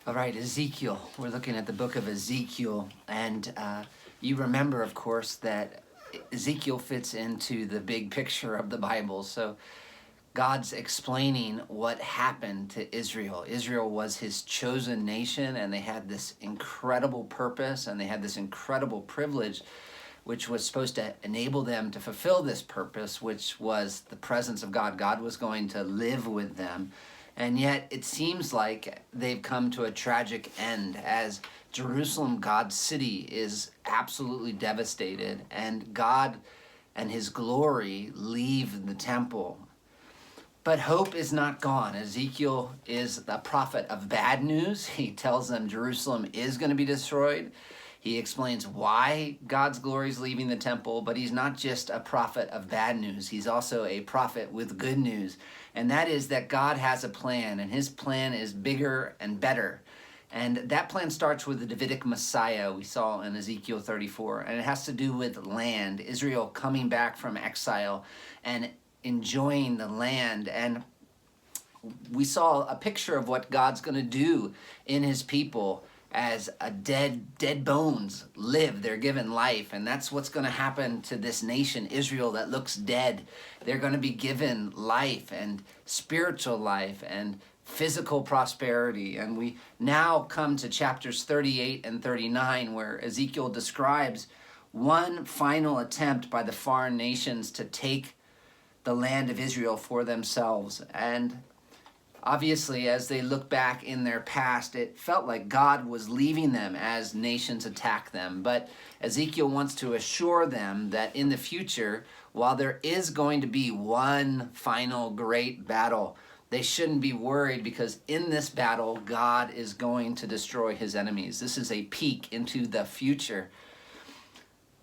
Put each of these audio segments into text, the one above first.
All right, Ezekiel. We're looking at the book of Ezekiel, and you remember, of course, that Ezekiel fits into the big picture of the Bible. So God's explaining what happened to Israel. Israel was his chosen nation, and they had this incredible purpose, and they had this incredible privilege, which was supposed to enable them to fulfill this purpose, which was the presence of God. God was going to live with them. And yet it seems like they've come to a tragic end as Jerusalem, God's city, is absolutely devastated, and God and his glory leave the temple. But hope is not gone. Ezekiel is the prophet of bad news. He tells them Jerusalem is going to be destroyed. He explains why God's glory is leaving the temple, but he's not just a prophet of bad news. He's also a prophet with good news. And that is that God has a plan, and his plan is bigger and better. And that plan starts with the Davidic Messiah we saw in Ezekiel 34. And it has to do with land, Israel coming back from exile and enjoying the land. And we saw a picture of what God's going to do in his people as a dead bones live. They're given life, and that's what's going to happen to this nation, Israel, that looks dead. They're going to be given life and spiritual life and physical prosperity. And we now come to chapters 38 and 39, where Ezekiel describes one final attempt by the foreign nations to take the land of Israel for themselves. And obviously, as they look back in their past, it felt like God was leaving them as nations attack them. But Ezekiel wants to assure them that in the future, while there is going to be one final great battle, they shouldn't be worried, because in this battle, God is going to destroy his enemies. This is a peek into the future.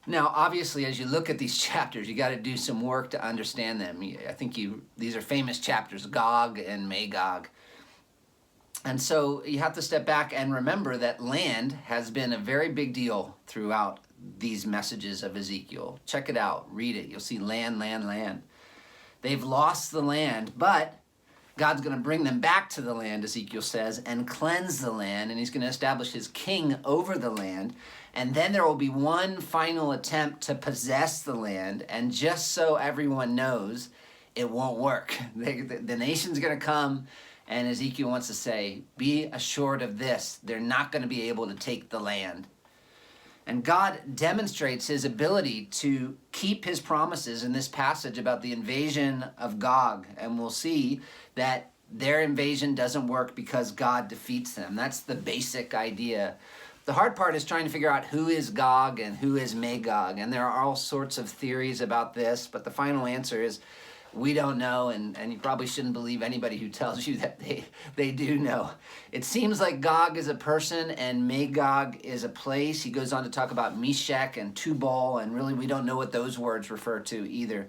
Now, obviously, as you look at these chapters, you got to do some work to understand them. I think these are famous chapters, Gog and Magog. And so you have to step back and remember that land has been a very big deal throughout these messages of Ezekiel. Check it out, read it. You'll see land, land, land. They've lost the land, but God's going to bring them back to the land, Ezekiel says, and cleanse the land, and he's going to establish his king over the land. And then there will be one final attempt to possess the land, and just so everyone knows, it won't work. The nation's going to come, and Ezekiel wants to say, be assured of this, they're not going to be able to take the land. And God demonstrates his ability to keep his promises in this passage about the invasion of Gog. And we'll see that their invasion doesn't work because God defeats them. That's the basic idea. The hard part is trying to figure out who is Gog and who is Magog. And there are all sorts of theories about this, but the final answer is we don't know, and you probably shouldn't believe anybody who tells you that they do know. It seems like Gog is a person and Magog is a place. He goes on to talk about Meshech and Tubal, and really we don't know what those words refer to either.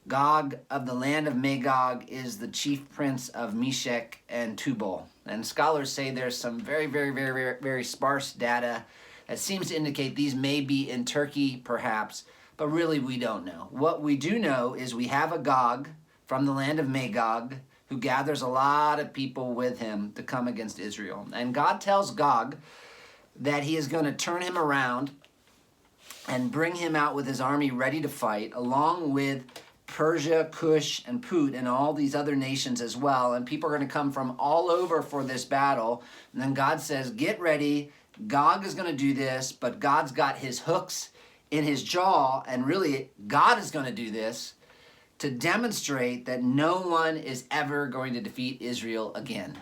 Gog of the land of Magog is the chief prince of Meshech and Tubal. And scholars say there's some very, very, very, very, very sparse data that seems to indicate these may be in Turkey, perhaps, but really we don't know. What we do know is we have a Gog from the land of Magog who gathers a lot of people with him to come against Israel. And God tells Gog that he is going to turn him around and bring him out with his army ready to fight, along with Persia, Cush, and Put, and all these other nations as well. And people are going to come from all over for this battle. And then God says, get ready. Gog is going to do this, but God's got his hooks in his jaw, and really God is going to do this to demonstrate that no one is ever going to defeat Israel again.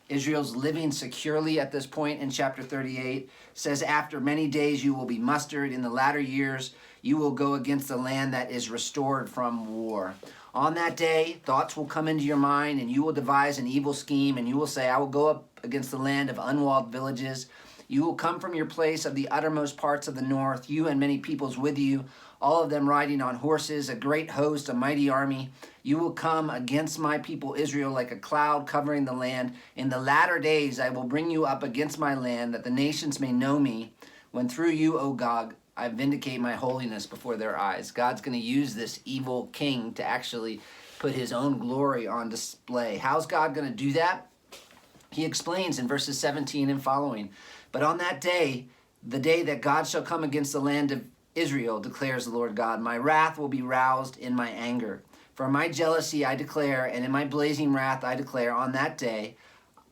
Israel's living securely at this point in chapter 38. Says, after many days you will be mustered. In the latter years you will go against the land that is restored from war. On that day, thoughts will come into your mind, and you will devise an evil scheme, and you will say, I will go up against the land of unwalled villages. You will come from your place of the uttermost parts of the north, you and many peoples with you, all of them riding on horses, a great host, a mighty army. You will come against my people Israel like a cloud covering the land. In the latter days I will bring you up against my land, that the nations may know me, when through you, O Gog, I vindicate my holiness before their eyes. God's going to use this evil king to actually put his own glory on display. How's God going to do that? He explains in verses 17 and following, "But on that day, the day that God shall come against the land of Israel, declares the Lord God, my wrath will be roused in my anger. For my jealousy I declare, and in my blazing wrath I declare, on that day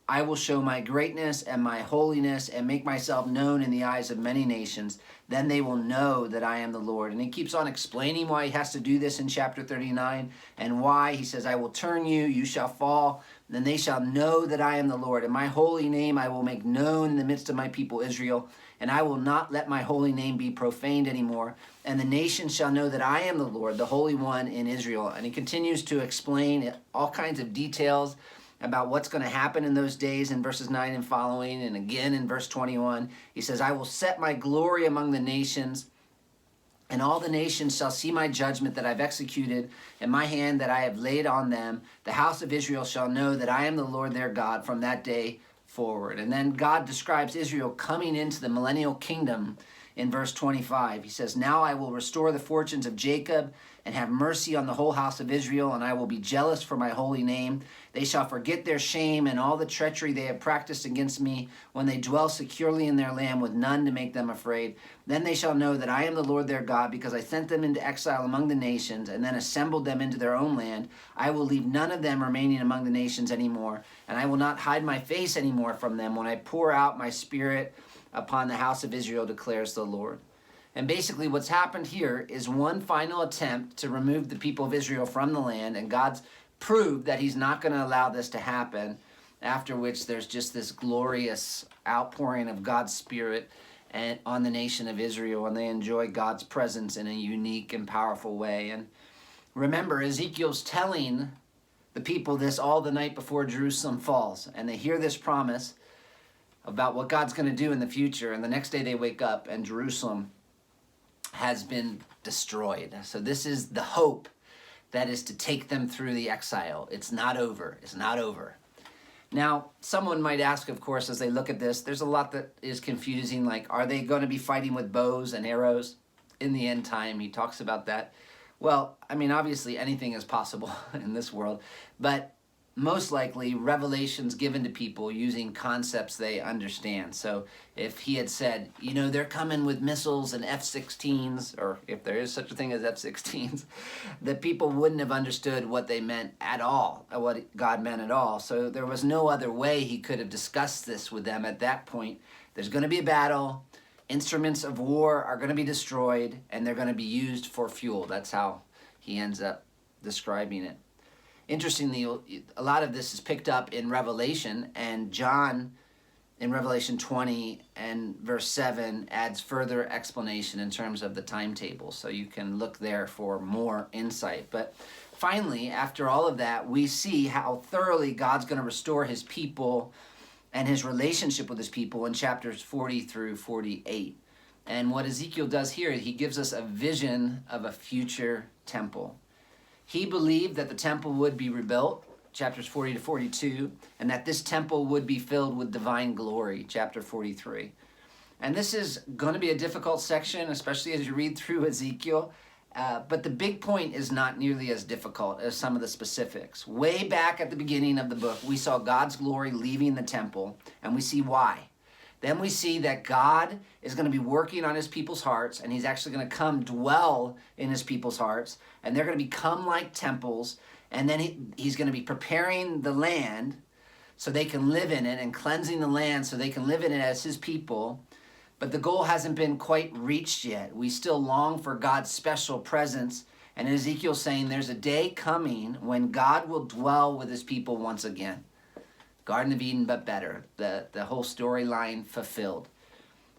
I will show my greatness and my holiness and make myself known in the eyes of many nations. Then they will know that I am the Lord." And he keeps on explaining why he has to do this in chapter 39 and why. He says, "I will turn you, you shall fall, then they shall know that I am the Lord. And my holy name I will make known in the midst of my people Israel. And I will not let my holy name be profaned anymore. And the nations shall know that I am the Lord, the Holy One in Israel." And he continues to explain all kinds of details about what's going to happen in those days in verses 9 and following. And again in verse 21, he says, "I will set my glory among the nations, and all the nations shall see my judgment that I've executed, and my hand that I have laid on them. The house of Israel shall know that I am the Lord their God from that day forward." And then God describes Israel coming into the millennial kingdom in verse 25. He says, "Now I will restore the fortunes of Jacob and have mercy on the whole house of Israel, and I will be jealous for my holy name. They shall forget their shame and all the treachery they have practiced against me when they dwell securely in their land with none to make them afraid. Then they shall know that I am the Lord their God, because I sent them into exile among the nations and then assembled them into their own land. I will leave none of them remaining among the nations anymore, and I will not hide my face anymore from them when I pour out my spirit upon the house of Israel, declares the Lord." And basically what's happened here is one final attempt to remove the people of Israel from the land, and God's proved that he's not going to allow this to happen, after which there's just this glorious outpouring of God's Spirit and on the nation of Israel, and they enjoy God's presence in a unique and powerful way. And remember, Ezekiel's telling the people this all the night before Jerusalem falls, and they hear this promise about what God's going to do in the future, and the next day they wake up and Jerusalem has been destroyed. So this is the hope that is to take them through the exile. It's not over. It's not over. Now, someone might ask, of course, as they look at this, there's a lot that is confusing, like, are they going to be fighting with bows and arrows in the end time? He talks about that. Well, I mean, obviously anything is possible in this world, but most likely revelations given to people using concepts they understand. So if he had said, you know, they're coming with missiles and F-16s, or if there is such a thing as F-16s, the people wouldn't have understood what they meant at all, what God meant at all. So there was no other way he could have discussed this with them at that point. There's going to be a battle, instruments of war are going to be destroyed, and they're going to be used for fuel. That's how he ends up describing it. Interestingly, a lot of this is picked up in Revelation, and John in Revelation 20 and verse 7 adds further explanation in terms of the timetable. So you can look there for more insight. But finally, after all of that, we see how thoroughly God's going to restore his people and his relationship with his people in chapters 40 through 48. And what Ezekiel does here, he gives us a vision of a future temple. He believed that the temple would be rebuilt, chapters 40 to 42, and that this temple would be filled with divine glory, chapter 43. And this is going to be a difficult section, especially as you read through Ezekiel. But the big point is not nearly as difficult as some of the specifics. Way back at the beginning of the book, we saw God's glory leaving the temple, and we see why. Then we see that God is going to be working on his people's hearts, and he's actually going to come dwell in his people's hearts, and they're going to become like temples, and then he's going to be preparing the land so they can live in it, and cleansing the land so they can live in it as his people. But the goal hasn't been quite reached yet. We still long for God's special presence, and Ezekiel's saying there's a day coming when God will dwell with his people once again. Garden of Eden, but better. The whole storyline fulfilled.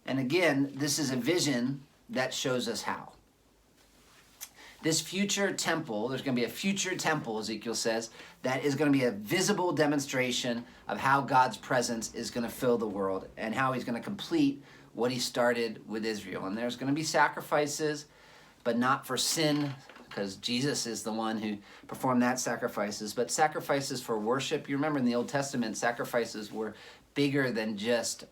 And again, this is a vision that shows us how. This future temple, there's going to be a future temple, Ezekiel says, that is going to be a visible demonstration of how God's presence is going to fill the world and how he's going to complete what he started with Israel. And there's going to be sacrifices, but not for sin, because Jesus is the one who performed that sacrifices, but sacrifices for worship. You remember in the Old Testament, sacrifices were bigger than just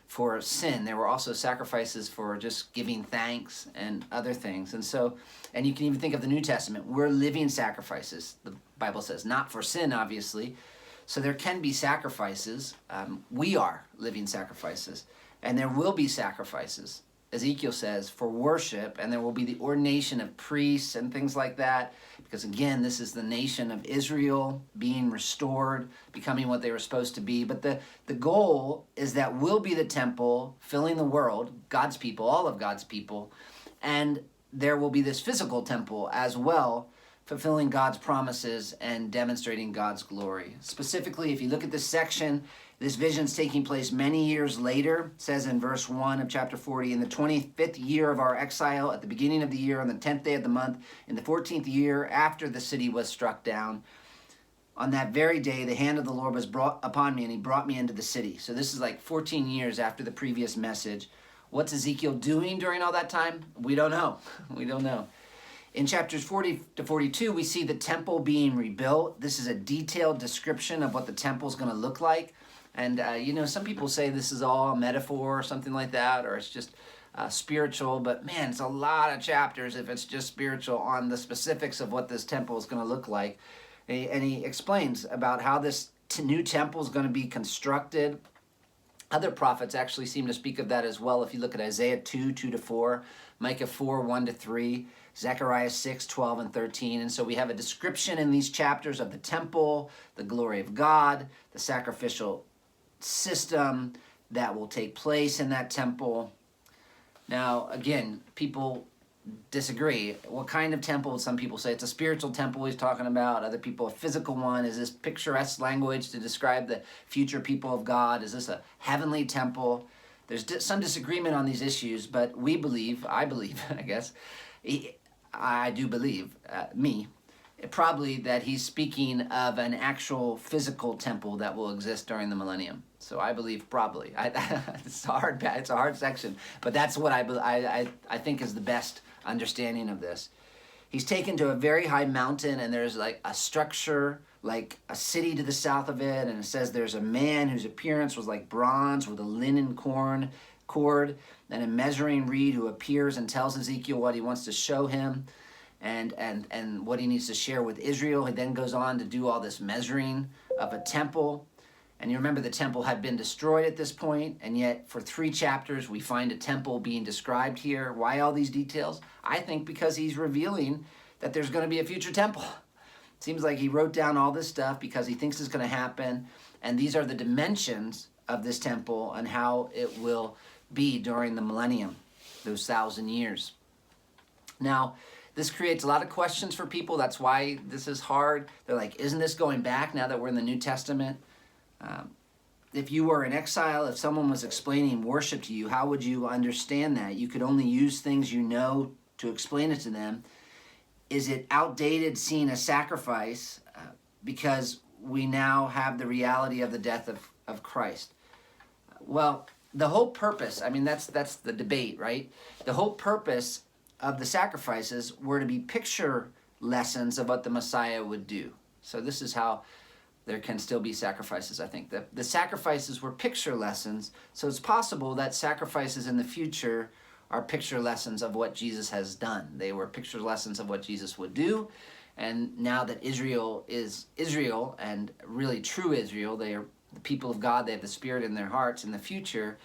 for sin. There were also sacrifices for just giving thanks and other things. And you can even think of the New Testament. We're living sacrifices, the Bible says, not for sin, obviously. So there can be sacrifices. We are living sacrifices. And there will be sacrifices, Ezekiel says, for worship. And there will be the ordination of priests and things like that. Because again, this is the nation of Israel being restored, becoming what they were supposed to be. But the goal is that we'll be the temple filling the world, God's people, all of God's people. And there will be this physical temple as well, fulfilling God's promises and demonstrating God's glory. Specifically, if you look at this section, this vision's taking place many years later. It says in verse 1 of chapter 40, in the 25th year of our exile, at the beginning of the year, on the 10th day of the month, in the 14th year after the city was struck down, on that very day, the hand of the Lord was brought upon me, and he brought me into the city. So this is like 14 years after the previous message. What's Ezekiel doing during all that time? We don't know. We don't know. In chapters 40 to 42, we see the temple being rebuilt. This is a detailed description of what the temple is going to look like. And, some people say this is all a metaphor or something like that, or it's just spiritual. But, man, it's a lot of chapters if it's just spiritual on the specifics of what this temple is going to look like. And he explains about how this new temple is going to be constructed. Other prophets actually seem to speak of that as well. If you look at Isaiah 2, 2-4, Micah 4, 1-3, Zechariah 6, 12, and 13. And so we have a description in these chapters of the temple, the glory of God, the sacrificial system that will take place in that temple. Now, again, people disagree. What kind of temple? Some people say it's a spiritual temple he's talking about. Other people, a physical one. Is this picturesque language to describe the future people of God? Is this a heavenly temple? There's some disagreement on these issues, but I believe, I guess, I do believe, probably that he's speaking of an actual physical temple that will exist during the millennium. So I believe probably. It's a hard section, but that's what I think is the best understanding of this. He's taken to a very high mountain, and there's like a structure, like a city to the south of it, and it says there's a man whose appearance was like bronze with a linen cord and a measuring reed, who appears and tells Ezekiel what he wants to show him and what he needs to share with Israel. He then goes on to do all this measuring of a temple. And you remember the temple had been destroyed at this point, and yet for 3 chapters we find a temple being described here. Why all these details? I think because he's revealing that there's going to be a future temple. It seems like he wrote down all this stuff because he thinks it's going to happen, and these are the dimensions of this temple and how it will be during the millennium, those 1,000 years. Now, this creates a lot of questions for people. That's why this is hard. They're like, isn't this going back now that we're in the New Testament? If you were in exile, if someone was explaining worship to you, how would you understand that? You could only use things you know to explain it to them. Is it outdated seeing a sacrifice because we now have the reality of the death of Christ? Well, the whole purpose, that's the debate, right? The whole purpose of the sacrifices were to be picture lessons of what the Messiah would do. So this is how there can still be sacrifices, I think. The sacrifices were picture lessons, so it's possible that sacrifices in the future are picture lessons of what Jesus has done. They were picture lessons of what Jesus would do, and now that Israel is Israel, and really true Israel, they are the people of God, they have the Spirit in their hearts in the future,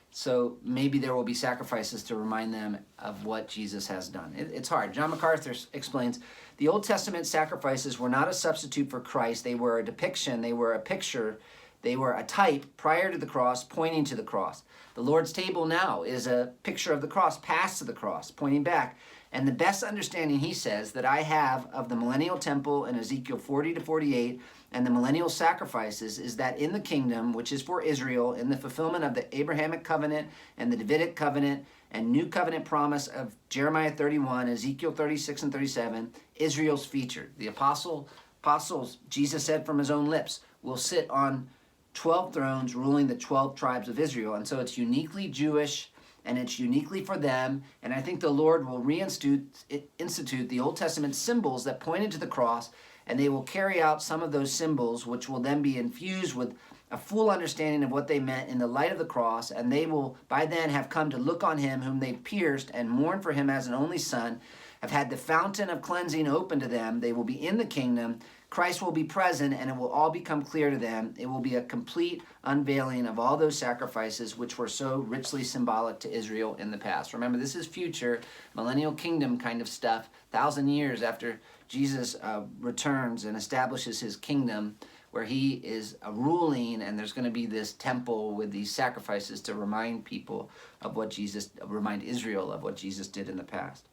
so maybe there will be sacrifices to remind them of what Jesus has done. It's hard. John MacArthur explains, the Old Testament sacrifices were not a substitute for Christ. They were a depiction. They were a picture. They were a type prior to the cross, pointing to the cross. The Lord's table now is a picture of the cross, past to the cross, pointing back. And the best understanding, he says, that I have of the millennial temple in Ezekiel 40 to 48 and the millennial sacrifices is that in the kingdom, which is for Israel, in the fulfillment of the Abrahamic covenant and the Davidic covenant and new covenant promise of Jeremiah 31, Ezekiel 36 and 37, Israel's featured. The apostles, Jesus said from his own lips, will sit on 12 thrones ruling the 12 tribes of Israel. And so it's uniquely Jewish, and it's uniquely for them. And I think the Lord will institute the Old Testament symbols that pointed to the cross, and they will carry out some of those symbols, which will then be infused with a full understanding of what they meant in the light of the cross, and they will by then have come to look on him whom they pierced and mourn for him as an only son, have had the fountain of cleansing open to them. They will be in the kingdom, Christ will be present, and it will all become clear to them. It will be a complete unveiling of all those sacrifices which were so richly symbolic to Israel in the past. Remember, this is future, millennial kingdom kind of stuff, 1,000 years after Jesus returns and establishes his kingdom, where he is ruling, and there's going to be this temple with these sacrifices to remind people of what remind Israel of what Jesus did in the past.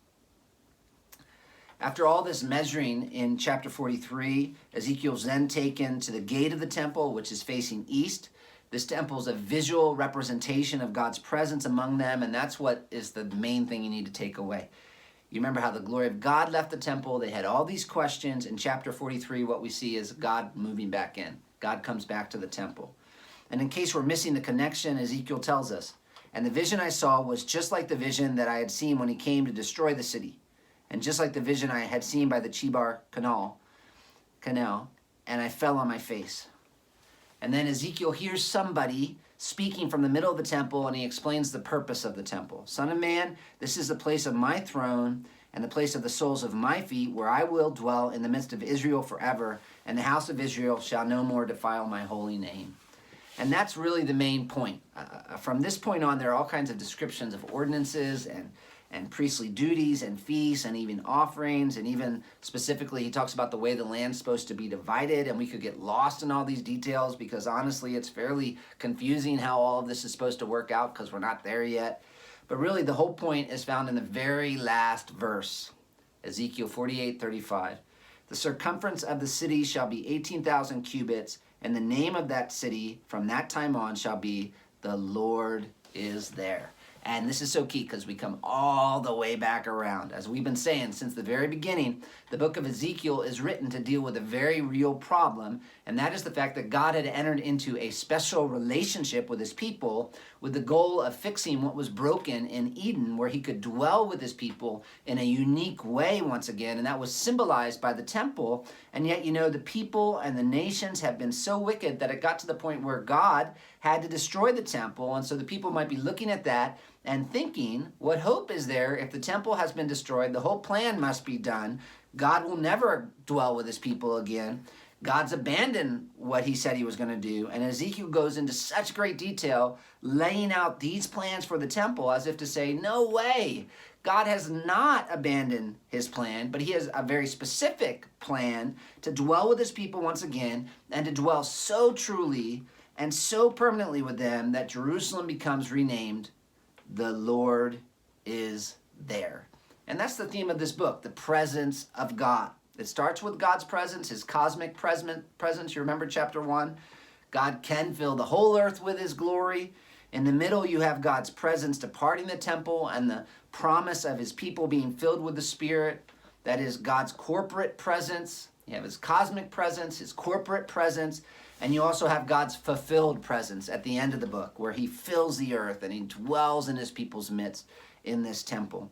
After all this measuring in chapter 43, Ezekiel's then taken to the gate of the temple, which is facing east. This temple is a visual representation of God's presence among them, and that's what is the main thing you need to take away. You remember how the glory of God left the temple. They had all these questions. In chapter 43, what we see is God moving back in. God comes back to the temple. And in case we're missing the connection, Ezekiel tells us, and the vision I saw was just like the vision that I had seen when he came to destroy the city, and just like the vision I had seen by the Chebar Canal, and I fell on my face. And then Ezekiel hears somebody speaking from the middle of the temple, and he explains the purpose of the temple. Son of man, this is the place of my throne and the place of the soles of my feet, where I will dwell in the midst of Israel forever, and the house of Israel shall no more defile my holy name. And that's really the main point. From this point on, there are all kinds of descriptions of ordinances and priestly duties and feasts and even offerings, and even specifically he talks about the way the land's supposed to be divided, and we could get lost in all these details because honestly it's fairly confusing how all of this is supposed to work out because we're not there yet. But really the whole point is found in the very last verse, Ezekiel 48:35. The circumference of the city shall be 18,000 cubits, and the name of that city from that time on shall be the Lord is there. And this is so key because we come all the way back around. As we've been saying since the very beginning, the book of Ezekiel is written to deal with a very real problem, and that is the fact that God had entered into a special relationship with his people with the goal of fixing what was broken in Eden, where he could dwell with his people in a unique way once again, and that was symbolized by the temple. And yet, the people and the nations have been so wicked that it got to the point where God had to destroy the temple, and so the people might be looking at that and thinking, what hope is there if the temple has been destroyed? The whole plan must be done. God will never dwell with his people again. God's abandoned what he said he was going to do. And Ezekiel goes into such great detail, laying out these plans for the temple as if to say, no way. God has not abandoned his plan, but he has a very specific plan to dwell with his people once again, and to dwell so truly and so permanently with them that Jerusalem becomes renamed the Lord is there. And that's the theme of this book, the presence of God. It starts with God's presence, his cosmic presence. You remember chapter 1? God can fill the whole earth with his glory. In the middle, you have God's presence departing the temple and the promise of his people being filled with the Spirit. That is God's corporate presence. You have his cosmic presence, his corporate presence, and you also have God's fulfilled presence at the end of the book, where he fills the earth and he dwells in his people's midst in this temple.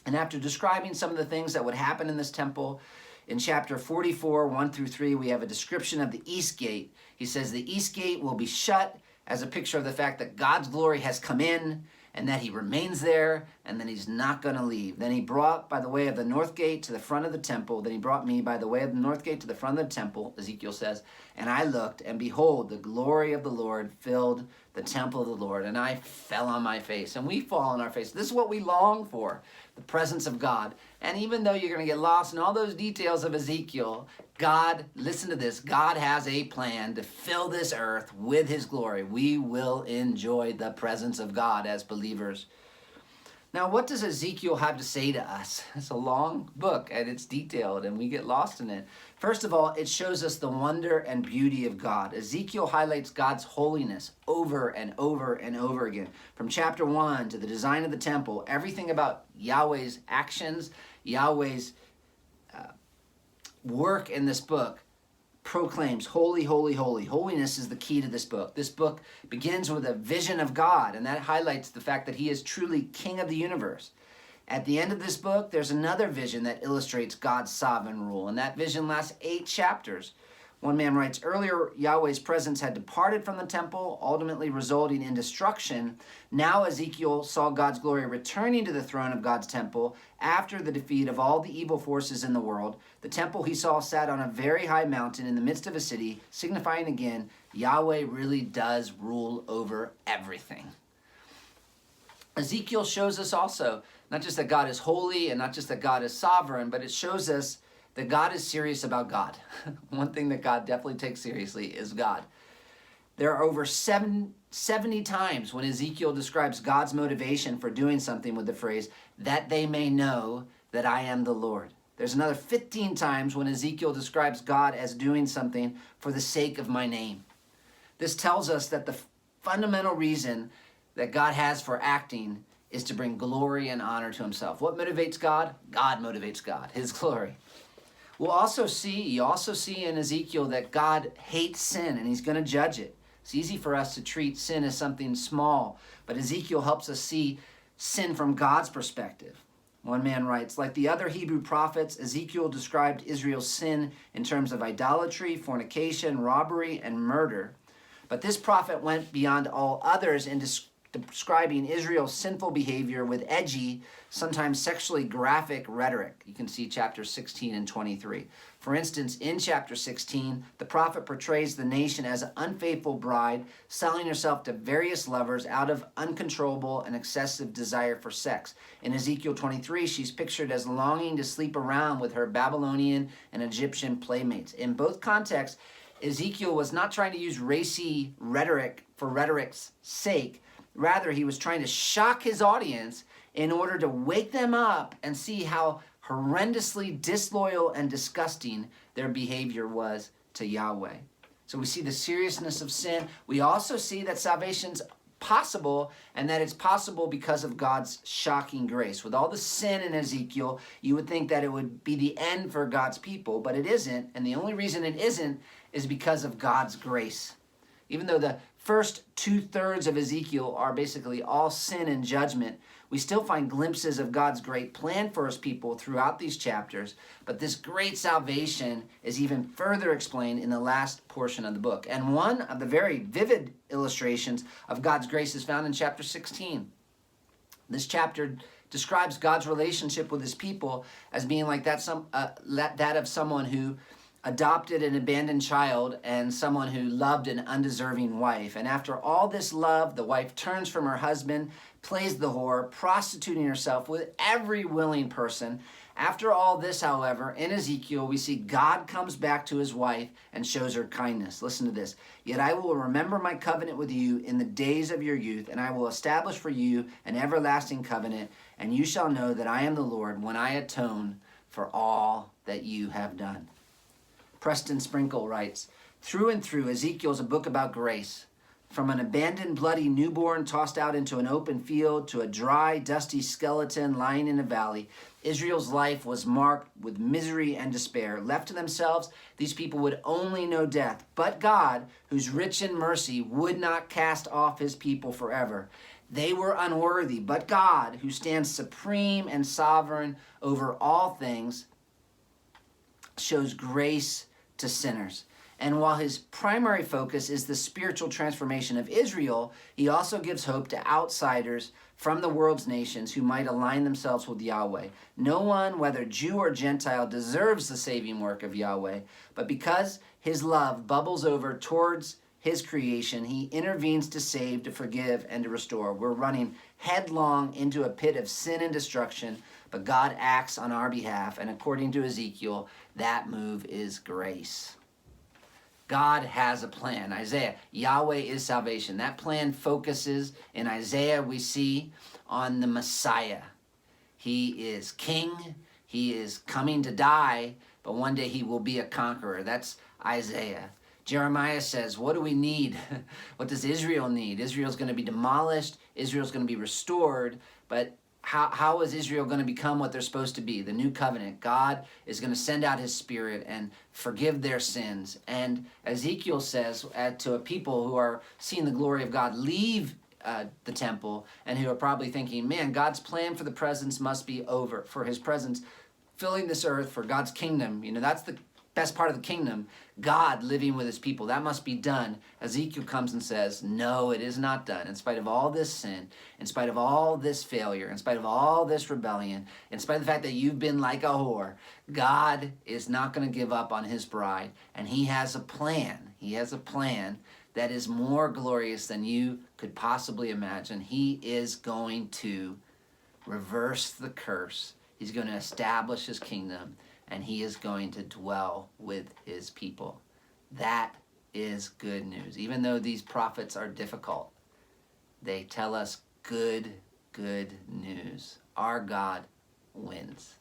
And after describing some of the things that would happen in this temple, in chapter 44, 1-3, we have a description of the east gate. He says the east gate will be shut as a picture of the fact that God's glory has come in and that he remains there, and then he's not going to leave. Then he brought by the way of the north gate to the front of the temple. Then he brought me by the way of the north gate to the front of the temple, Ezekiel says, and I looked, and behold, the glory of the Lord filled the temple of the Lord, and I fell on my face. And we fall on our face. This is what we long for, the presence of God. And even though you're going to get lost in all those details of Ezekiel, God, listen to this, God has a plan to fill this earth with his glory. We will enjoy the presence of God as believers. Now, what does Ezekiel have to say to us? It's a long book, and it's detailed, and we get lost in it. First of all, it shows us the wonder and beauty of God. Ezekiel highlights God's holiness over and over and over again. From chapter 1 to the design of the temple, everything about Yahweh's actions, Yahweh's work in this book proclaims, holy, holy, holy. Holiness is the key to this book. This book begins with a vision of God, and that highlights the fact that he is truly king of the universe. At the end of this book, there's another vision that illustrates God's sovereign rule, and that vision lasts 8 chapters, One man writes, earlier Yahweh's presence had departed from the temple, ultimately resulting in destruction. Now Ezekiel saw God's glory returning to the throne of God's temple after the defeat of all the evil forces in the world. The temple he saw sat on a very high mountain in the midst of a city, signifying again, Yahweh really does rule over everything. Ezekiel shows us also, not just that God is holy and not just that God is sovereign, but it shows us that God is serious about God. One thing that God definitely takes seriously is God. There are over 70 times when Ezekiel describes God's motivation for doing something with the phrase, that they may know that I am the Lord. There's another 15 times when Ezekiel describes God as doing something for the sake of my name. This tells us that the fundamental reason that God has for acting is to bring glory and honor to himself. What motivates God? God motivates God, his glory. You also see in Ezekiel that God hates sin and he's going to judge it. It's easy for us to treat sin as something small, but Ezekiel helps us see sin from God's perspective. One man writes, like the other Hebrew prophets, Ezekiel described Israel's sin in terms of idolatry, fornication, robbery, and murder. But this prophet went beyond all others in describing Israel's sinful behavior with edgy, sometimes sexually graphic rhetoric. You can see chapters 16 and 23. For instance, in chapter 16, the prophet portrays the nation as an unfaithful bride, selling herself to various lovers out of uncontrollable and excessive desire for sex. In Ezekiel 23, she's pictured as longing to sleep around with her Babylonian and Egyptian playmates. In both contexts, Ezekiel was not trying to use racy rhetoric for rhetoric's sake. Rather, he was trying to shock his audience in order to wake them up and see how horrendously disloyal and disgusting their behavior was to Yahweh. So we see the seriousness of sin. We also see that salvation's possible and that it's possible because of God's shocking grace. With all the sin in Ezekiel, you would think that it would be the end for God's people, but it isn't. And the only reason it isn't is because of God's grace. Even though the first 2/3 of Ezekiel are basically all sin and judgment, we still find glimpses of God's great plan for his people throughout these chapters. But this great salvation is even further explained in the last portion of the book. And one of the very vivid illustrations of God's grace is found in chapter 16. This chapter describes God's relationship with his people as being like that of someone who adopted an abandoned child and someone who loved an undeserving wife. And after all this love, the wife turns from her husband, plays the whore, prostituting herself with every willing person. After all this, however, in Ezekiel, we see God comes back to his wife and shows her kindness. Listen to this. Yet I will remember my covenant with you in the days of your youth, and I will establish for you an everlasting covenant, and you shall know that I am the Lord when I atone for all that you have done. Preston Sprinkle writes, through and through, Ezekiel is a book about grace. From an abandoned, bloody newborn tossed out into an open field to a dry, dusty skeleton lying in a valley, Israel's life was marked with misery and despair. Left to themselves, these people would only know death. But God, who's rich in mercy, would not cast off his people forever. They were unworthy, but God, who stands supreme and sovereign over all things, shows grace to sinners. And while his primary focus is the spiritual transformation of Israel, he also gives hope to outsiders from the world's nations who might align themselves with Yahweh. No one, whether Jew or Gentile, deserves the saving work of Yahweh, but because his love bubbles over towards his creation, he intervenes to save, to forgive, and to restore. We're running headlong into a pit of sin and destruction, but God acts on our behalf, and according to Ezekiel, that move is grace. God has a plan. Isaiah, Yahweh is salvation. That plan focuses, in Isaiah we see, on the Messiah. He is king, he is coming to die, but one day he will be a conqueror. That's Isaiah. Jeremiah says, what do we need? What does Israel need? Israel's going to be demolished. Israel's going to be restored. But how is Israel going to become what they're supposed to be? The new covenant. God is going to send out his spirit and forgive their sins. And Ezekiel says to a people who are seeing the glory of God leave the temple and who are probably thinking, man, God's plan for the presence must be over, for his presence filling this earth, for God's kingdom. You know, that's the best part of the kingdom, God living with his people. That must be done. Ezekiel comes and says, no, it is not done. In spite of all this sin, in spite of all this failure, in spite of all this rebellion, in spite of the fact that you've been like a whore, God is not going to give up on his bride. And he has a plan. He has a plan that is more glorious than you could possibly imagine. He is going to reverse the curse. He's going to establish his kingdom, and he is going to dwell with his people. That is good news. Even though these prophets are difficult, they tell us good news. Our God wins.